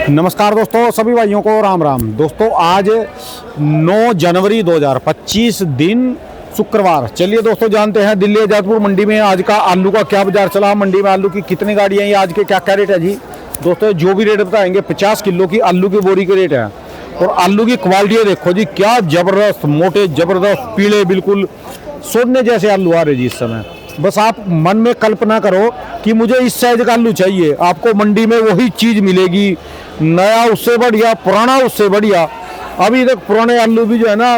नमस्कार दोस्तों, सभी भाइयों को राम राम। दोस्तों आज 9 जनवरी 2025 दिन शुक्रवार। चलिए दोस्तों जानते हैं दिल्ली आजादपुर मंडी में आज का आलू का क्या बाजार चला, मंडी में आलू की कितनी गाड़ियाँ हैं, आज के क्या क्या रेट है जी। दोस्तों जो भी रेट बताएंगे 50 किलो की आलू की बोरी के रेट है। और आलू की क्वालिटी देखो जी, क्या ज़बरदस्त मोटे, ज़बरदस्त पीले, बिल्कुल सोने जैसे आलू आ रहे जी इस समय। बस आप मन में कल्पना करो कि मुझे इस साइज का आलू चाहिए, आपको मंडी में वही चीज़ मिलेगी, नया उससे बढ़िया, पुराना उससे बढ़िया। अभी तक पुराने आलू भी जो है ना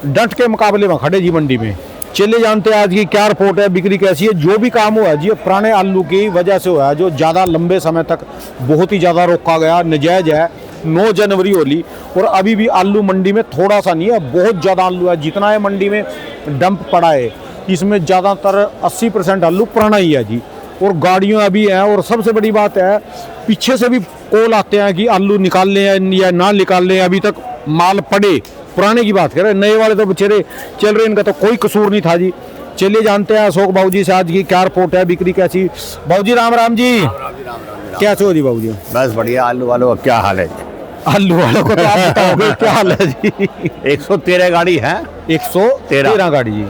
डंट के मुकाबले में खड़े जी मंडी में। चलिए जानते हैं आज की क्या रिपोर्ट है, बिक्री कैसी है। जो भी काम हुआ है जी पुराने आलू की वजह से हुआ है, जो ज़्यादा लंबे समय तक बहुत ही ज़्यादा रोका गया, नजायज़ है। 9 जनवरी होली और अभी भी आलू मंडी में थोड़ा सा नहीं है, बहुत ज़्यादा आलू है। जितना है मंडी में डंप पड़ा है, इसमें ज़्यादातर 80% आलू पुराना ही है जी। और गाड़ियाँ अभी हैं। और सबसे बड़ी बात है, पीछे से भी कॉल आते हैं कि आलू निकाल लें या ना निकाल लें, अभी तक माल पड़े। पुराने की बात करें, नए वाले तो बेचारे चल रहे, इनका तो कोई कसूर नहीं था जी। चलिए जानते हैं अशोक बाबू जी से आज की क्या रिपोर्ट है, बिक्री कैसी। बाबू जी राम राम जी। क्या सो जी बाबू जी? बस बढ़िया। आलू वालों का क्या हाल है जी? आलू वालों को तो आप बताओगे क्या हाल है जी। 113 गाड़ी है, 113 गाड़ी जी,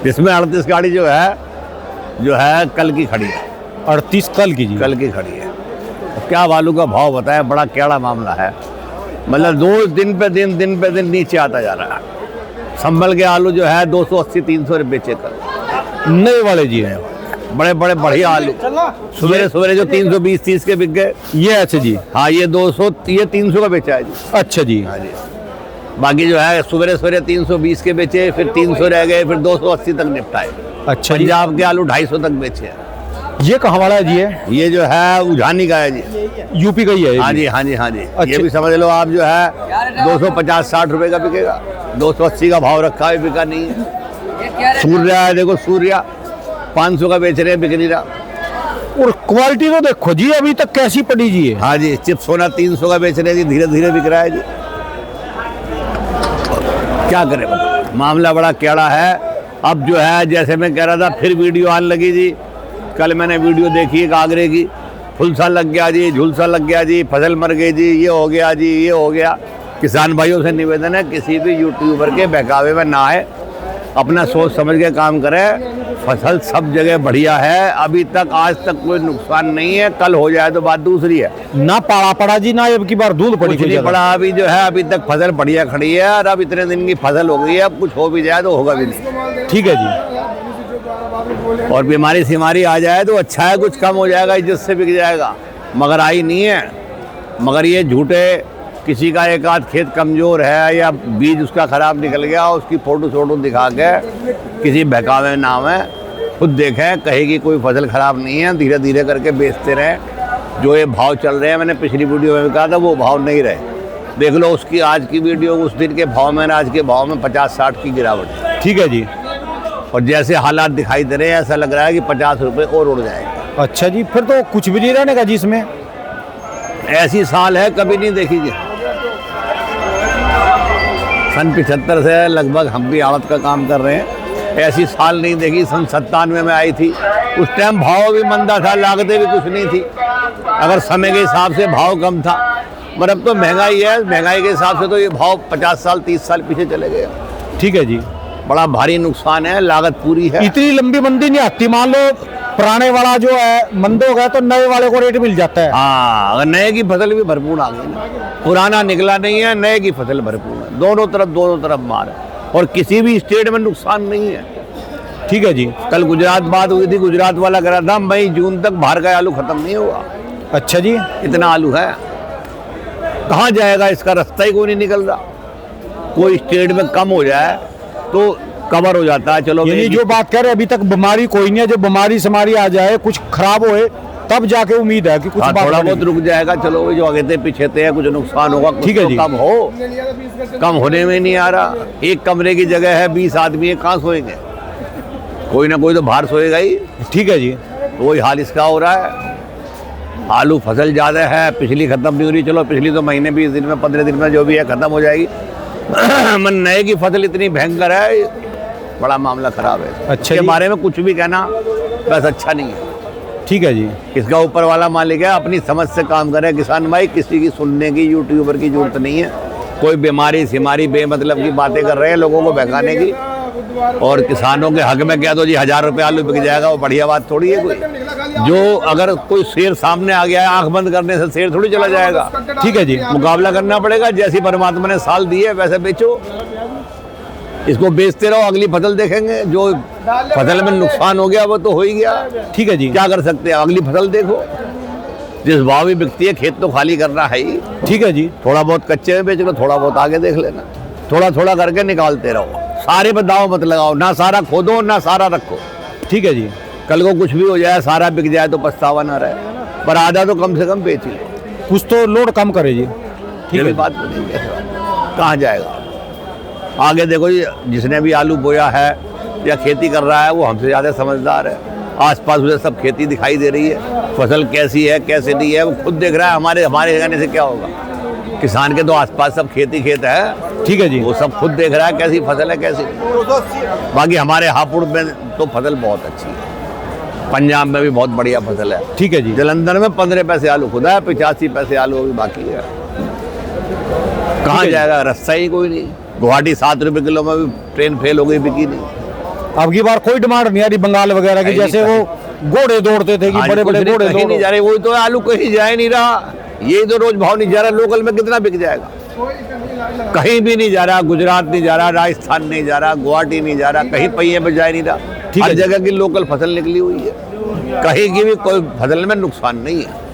जिसमें 38 गाड़ी जो है कल की खड़ी है। 38 कल की जी, कल की खड़ी है। अब क्या आलू का भाव बताया, बड़ा कैड़ा मामला है। मतलब दिन पे दिन नीचे आता जा रहा है। संभल के आलू जो है 280-300 रुपये बेचे कल, नए वाले जी हैं, बड़े बड़े बढ़िया आलू। सवेरे जो 320-30 के बिक गए ये अच्छा जी। हाँ, ये 300 का बेचा है जी। अच्छा जी। हाँ जी। बाकी जो है सवेरे 320 के बेचे, फिर 300 रह गए, फिर 280 तक निपटाए। अच्छा जी। पंजाब के आलू 250 तक बेचे हैं। ये कहाँ वाला है जी? है ये जो है उझानी का है जी, यूपी का ही है ये हाँ भी? जी हाँ जी हाँ जी। अच्छा। ये भी समझ लो आप, जो है 250-60 रुपए का बिकेगा। 280 का भाव रखा है, बिका नहीं है। सूर्या है, देखो सूर्या 500 का बेच रहे हैं, बिक नहीं रहा। और क्वालिटी तो देखो जी अभी तक कैसी पड़ी जी है। हाँ जी। चिप्स सोना 300 का बेच रहे हैं जी, धीरे धीरे बिक रहा है जी। क्या करें बताओ, मामला बड़ा कैड़ा है। अब जो है जैसे मैं कह रहा था, फिर वीडियो आने लगी जी। कल मैंने वीडियो देखी एक आगरे की, फुलसा लग गया जी, झुलसा लग गया जी, फसल मर गई जी, ये हो गया जी, ये हो गया। किसान भाइयों से निवेदन है, किसी भी यूट्यूबर के बहकावे में ना आए, अपना सोच समझ के काम करें। फसल सब जगह बढ़िया है, अभी तक आज तक कोई नुकसान नहीं है। कल हो जाए तो बात दूसरी है। ना पाला पड़ा जी, ना अब की बार दूध पड़ी, कुछ नहीं पड़ा अभी जो है, अभी तक फसल बढ़िया खड़ी है। और अब इतने दिन की फसल हो गई है, अब कुछ हो भी जाए तो होगा भी नहीं। ठीक है जी। और बीमारी सिमारी आ जाए तो अच्छा है, कुछ कम हो जाएगा, इज्जत से बिक जाएगा। मगर आई नहीं है। मगर ये झूठे, किसी का एक आध खेत कमज़ोर है या बीज उसका ख़राब निकल गया, उसकी फ़ोटो दिखा के किसी बहकावे नाम है, खुद देखें, कहेगी कोई फसल ख़राब नहीं है, धीरे धीरे करके बेचते रहें। जो ये भाव चल रहे हैं, मैंने पिछली वीडियो में भी कहा था, वो भाव नहीं रहे। देख लो उसकी आज की वीडियो, उस दिन के भाव में आज के भाव में 50-60 की गिरावट। ठीक है जी। और जैसे हालात दिखाई दे रहे हैं, ऐसा लग रहा है कि 50 रुपये और उड़ जाएंगे। अच्छा जी, फिर तो कुछ भी नहीं रहने का जी इसमें। ऐसी साल है कभी नहीं देखी जी। सन 75 से लगभग हम भी आड़त का काम कर रहे हैं, ऐसी साल नहीं देखी। सन 97 में आई थी, उस टाइम भाव भी मंदा था, लागतें भी कुछ नहीं थी। अगर समय के हिसाब से भाव कम था, मगर अब तो महंगाई है, महंगाई के हिसाब से तो ये भाव 50 साल 30 साल पीछे चले गए। ठीक है जी। बड़ा भारी नुकसान है, लागत पूरी है। इतनी लंबी मंदी नहीं आती, मान लो पुराने वाला जो है मंद हो गया तो नए वाले को रेट मिल जाता है। हाँ, अगर नए की फसल भी भरपूर आ गई ना, पुराना निकला नहीं है, नए की फसल भरपूर है। दोनों तरफ मार है, और किसी भी स्टेट में नुकसान नहीं है। ठीक है जी। कल गुजरात बात हुई थी, गुजरात वाला कह रहा था मई जून तक बाहर का आलू खत्म नहीं हुआ। अच्छा जी। इतना आलू है, कहाँ जाएगा, इसका रास्ता ही कोई नहीं निकल रहा। कोई स्टेट में कम हो जाए तो कवर हो जाता है। चलो यानी जो बात कर रहे अभी तक बीमारी कोई नहीं है, जब बीमारी समारी आ जाए, कुछ खराब होए, तब जाके उम्मीद है कि कुछ थोड़ा बहुत रुक जाएगा। चलो जो आगे थे पीछे थे, कुछ नुकसान होगा, ठीक है जी। कम हो, कम होने में नहीं आ रहा। एक कमरे की जगह है, 20 आदमी है, कहाँ सोएंगे? कोई ना कोई तो बाहर सोएगा ही। ठीक है जी। वही हाल इसका हो रहा है। आलू फसल ज़्यादा है, पिछली खत्म नहीं हो रही। चलो पिछली तो महीने 20 दिन में 15 दिन में जो भी है खत्म हो जाएगी। मन नए की फसल इतनी भयंकर है, बड़ा मामला खराब है। अच्छा के बारे में कुछ भी कहना बस अच्छा नहीं है। ठीक है जी। इसका ऊपर वाला मालिक है, अपनी समझ से काम करे किसान भाई, किसी की सुनने की यूट्यूबर की जरूरत नहीं है। कोई बीमारी सिमारी बेमतलब की बातें कर रहे हैं लोगों को बहकाने की, और किसानों के हक में कह दो जी 1000 रुपये आलू बिक जाएगा, वो बढ़िया बात थोड़ी है। कोई जो अगर कोई शेर सामने आ गया है, आंख बंद करने से शेर थोड़ी चला जाएगा। ठीक है जी। मुकाबला करना पड़ेगा, जैसी परमात्मा ने साल दी है वैसे बेचो, इसको बेचते रहो, अगली फसल देखेंगे। जो फसल में नुकसान हो गया वो तो हो ही गया, ठीक है जी। क्या कर सकते हैं, अगली फसल देखो। जिस भाव में बिकती है, खेत तो खाली करना है ही। ठीक है जी। थोड़ा बहुत कच्चे में बेच लो, थोड़ा बहुत आगे देख लेना, थोड़ा थोड़ा करके निकालते रहो, सारे पे दाव मत लगाओ, ना सारा खोदो ना सारा रखो। ठीक है जी। कल को कुछ भी हो जाए, सारा बिक जाए तो पछतावा ना रहे, पर आधा तो कम से कम बेच लो, कुछ तो लोड कम करे जी। ठीक है। बात नहीं, कहाँ जाएगा आगे। देखो जी, जिसने भी आलू बोया है या खेती कर रहा है वो हमसे ज़्यादा समझदार है। आसपास उसे सब खेती दिखाई दे रही है, फसल कैसी है कैसे नहीं है वो खुद देख रहा है। हमारे कहने से क्या होगा, किसान के तो आसपास सब खेती खेत है। ठीक है जी। वो सब खुद देख रहा है कैसी फसल है कैसी। बाकी हमारे हापुड़ में तो फसल बहुत अच्छी है, पंजाब में भी बहुत बढ़िया फसल है। ठीक है जी। जलंधर में 15 पैसे आलू खुदा है, 85 पैसे आलू अभी बाकी है। कहाँ जाएगा, रास्ता ही कोई नहीं। गुवाहाटी 7 रुपये किलो में भी ट्रेन फेल हो गई, बिकी नहीं। अब की बार कोई डिमांड नहीं आ रही बंगाल वगैरह की, जैसे वो घोड़े दौड़ते थे कि बड़े बड़े घोड़े कहीं नहीं जा रहे, वही तो आलू कहीं जा ही नहीं रहा। ये तो रोज भाव नहीं जा रहा, लोकल में कितना बिक जाएगा, कहीं भी नहीं जा रहा। गुजरात नहीं जा रहा, राजस्थान नहीं जा रहा, गुवाहाटी नहीं जा रहा, कहीं पहिए पे जा नहीं रहा। हर जगह की लोकल फसल निकली हुई है, कहीं की भी कोई फसल में नुकसान नहीं है।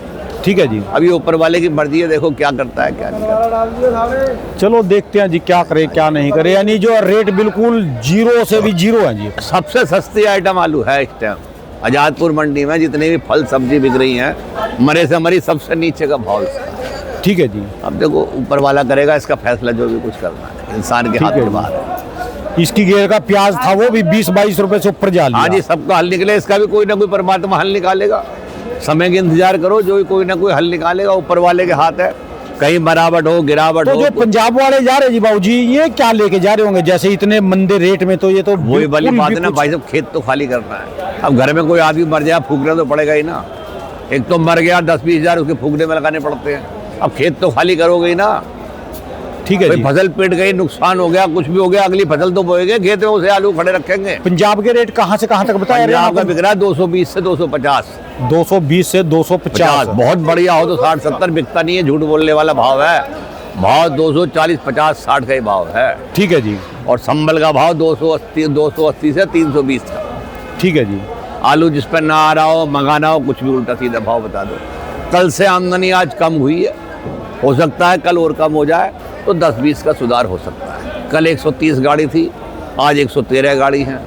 ठीक है जी। अभी ऊपर वाले की मर्जी है, देखो क्या करता है क्या नहीं करता। चलो देखते हैं जी क्या करे क्या नहीं करे, यानी जो रेट बिल्कुल जीरो से भी जीरो है जी। सबसे सस्ती आइटम आलू है इस टाइम आजादपुर मंडी में। जितने भी फल सब्जी बिक रही हैं, मरे से मरी सबसे नीचे का भाव। ठीक है जी। अब देखो ऊपर वाला करेगा इसका फैसला, जो भी कुछ करना है इंसान के हाथ में बाहर है। इसकी घेर का प्याज था वो भी 20-22 रुपए से ऊपर जा लिया। हाँ जी, सबका हल निकले, इसका भी कोई ना कोई परमात्मा हल निकालेगा। समय के इंतजार करो, जो कोई ना कोई हल निकालेगा, ऊपर वाले के हाथ है। कहीं बराबर हो गिरावट तो हो। जो पंजाब वाले जा रहे जी बाबूजी, ये क्या लेके जा रहे होंगे, जैसे इतने मंदे रेट में, तो ये तो वही वाली बिल्कुल बात भी है ना कुछ- भाई साहब, खेत तो खाली करना है। अब घर में कोई आदमी मर जाए, फूकना तो पड़ेगा ही ना। एक तो मर गया, 10-20 हजार उसके फूकने में लगाने पड़ते हैं। अब खेत तो खाली करोगे ही ना। ठीक है भाई जी। फसल पिट गई, नुकसान हो गया, कुछ भी हो गया, अगली फसल तो बोएंगे खेत में, उसे आलू खड़े रखेंगे। पंजाब के रेट कहाँ से कहाँ तक बताया? पंजाब का बिक रहा है 220 से 250। 220 से 250। बहुत बढ़िया हो तो 60-70 बिकता नहीं है, झूठ बोलने वाला भाव है। भाव 240, 50, 60 का ही भाव है। ठीक है जी। और संबल का भाव 280 से 320 का। ठीक है जी। आलू जिस पर ना आ रहा हो, मंगाना हो, कुछ भी उल्टा सीधा भाव बता दो। कल से आमदनी आज कम हुई है, हो सकता है कल और कम हो जाए, तो 10-20 का सुधार हो सकता है। कल 130 गाड़ी थी, आज 113 गाड़ी है।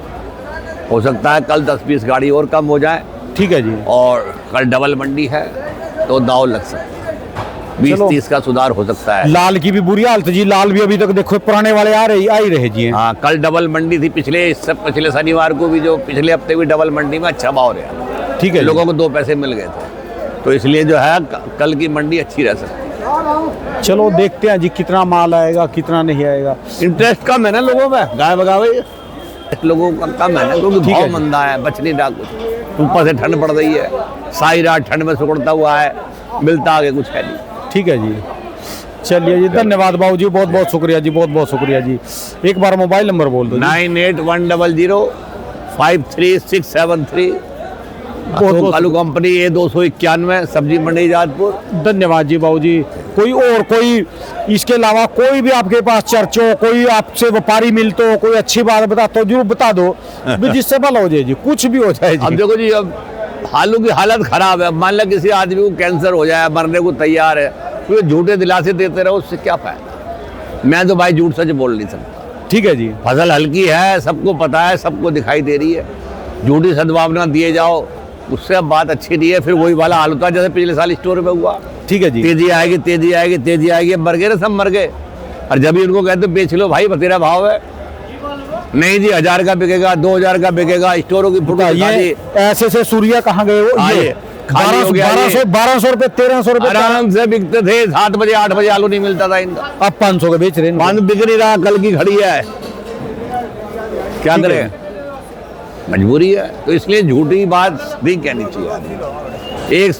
हो सकता है कल 10-20 गाड़ी और कम हो जाए। ठीक है जी। और कल डबल मंडी है तो दाव लग सकता है, 20-30 का सुधार हो सकता है। लाल की भी बुरी हालत जी, लाल भी अभी तक देखो पुराने वाले आ ही रहे जी। हाँ, कल डबल मंडी थी, पिछले शनिवार को भी, जो पिछले हफ्ते भी डबल मंडी में अच्छा भाव रहा। ठीक है। लोगों को 2 पैसे मिल गए थे, तो इसलिए जो है कल की मंडी अच्छी रह सकती है। चलो देखते हैं जी कितना माल आएगा कितना नहीं आएगा। इंटरेस्ट कम है ना लोगों में, गाय बगावे लोगों का कम है ना, क्योंकि ठीक है भाव जी। मंदा है, बच नहीं रहा कुछ। ऊपर से ठंड पड़ रही है, सारी रात ठंड में सुकड़ता हुआ है, मिलता आगे कुछ है नहीं। ठीक है जी। चलिए जी, धन्यवाद बाबू जी, बहुत बहुत शुक्रिया जी, बहुत बहुत शुक्रिया जी। एक बार मोबाइल नंबर बोल दो जी। 9810053673। बहुत आलू कंपनी A291 सब्जी मंडी आजादपुर। धन्यवाद जी बाबू जी। कोई इसके अलावा कोई भी आपके पास चर्चा हो, कोई आपसे व्यापारी मिलते हो, कोई अच्छी बात बताते हो, जरूर बता दो भी, जिससे भला हो जाए जी, कुछ भी हो जाए अब जी। देखो जी, अब आलू की हालत खराब है। मान लो किसी आदमी को कैंसर हो जाए, मरने को तैयार है, तो झूठे दिलासे देते रहो, उससे क्या फायदा। मैं तो भाई झूठ सच बोल नहीं सकता। ठीक है जी। फसल हल्की है, सबको पता है, सबको दिखाई दे रही है। झूठी सद्भावना दिए जाओ, उससे अब बात अच्छी नहीं है। फिर वही वाला हाल होता है जैसे पिछले साल स्टोर में हुआ। ठीक है जी। तेजी आएगी, तेजी आएगी, तेजी आएगी, अब मर गए ना, सब मर गए। और जब भी उनको कहते बेच लो भाई, तेरा भाव है, नहीं जी 1000 का बिकेगा, 2000 का बिकेगा, स्टोरों की फुटा ये ऐसे से सूर्या कहाँ गए वो? ये खाली हो गया, 1200 रुपए 1300 रुपए आराम से बिकते थे। 7 बजे 8 बजे आलू नहीं मिलता था इनका, अब 500 के बेच रहे हैं। पान बिक नहीं रहा, कल की खड़ी है, क्या ठीक है। करें। मजबूरी है, तो इसलिए झूठी बात नहीं कहनी चाहिए आदमी। एक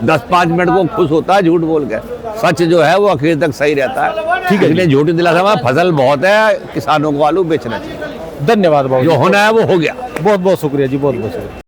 10-5 मिनट को खुश होता है झूठ बोल के, सच जो है वो आखिर तक सही रहता है। ठीक है, इसलिए झूठी दिलासा, फसल बहुत है, किसानों को आलू बेचना चाहिए, धन्यवाद बाबू, जो होना है वो हो गया। बहुत बहुत शुक्रिया जी, बहुत बहुत शुक्रिया।